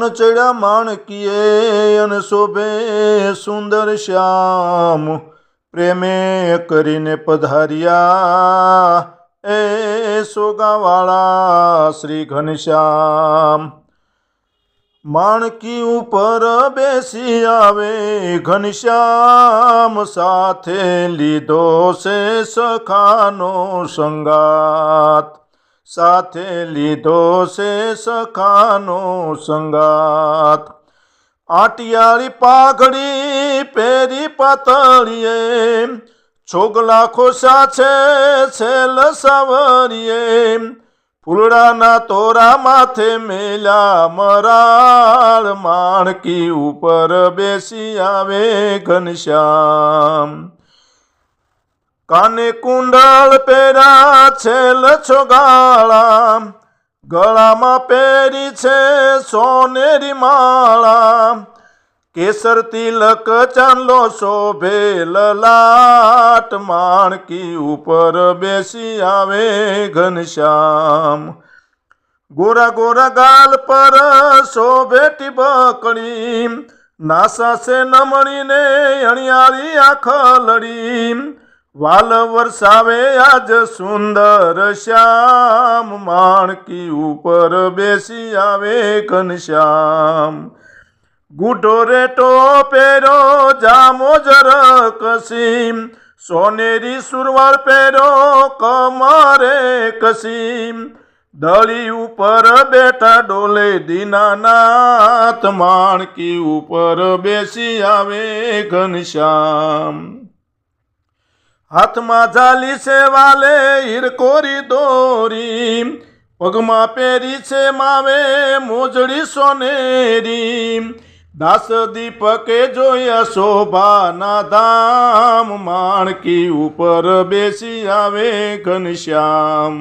પવન ચડ્યા માણકીએ અને શોભે સુંદર શ્યામ પ્રેમે કરીને પધાર્યા એ સોગાવાળા શ્રી ઘનશ્યામ। માણકી ઉપર બેસી આવે ઘનશ્યામ સાથે લીધો છે સખાનો સંગાત, સાથે લીધો છે સખાનો સંગાત। આટિયાળી પાઘડી પહેરી પાતળીએ છોગલા ખોસા છે છેલ સાવરીએ, ફૂલડાના તોરા માથે મેલ્યા મરાળ માણકી ઉપર બેસી આવે ઘનશ્યામ। કાને કુંડળ પહેર્યા છેલ છોગાળા, ગળામાં પહેરી છે સોનેરી માળા, કેસર તિલક ચાંદલો શોભે લલાટ માણકી ઉપર બેસી આવે ઘનશ્યામ। ગોરા ગોરા ગાલ પર શોભે ટીબકડી, નાસા છે નમણીને અણિયાળી આખલડી, વાલ વરસાવે આજ સુંદર શ્યામ માણકી ઉપર બેસી આવે ઘનશ્યામ। ગુઢો રેટો પહેરો જામો જરકસી, સોનેરી સુરવાળ પહેરો કમરે કસી, દળી ઉપર બેઠા ડોલે દીનાનાથ માણકી ઉપર બેસી આવે ઘનશ્યામ। હાથમાં ઝાલી છે વાલે હીરકોરી દોરી, પગમાં પહેરી છે માવે મોજડી સોનેરી, દાસ દીપકે જોયા શોભાના ધામ માણકી ઉપર બેસી આવે ઘનશ્યામ।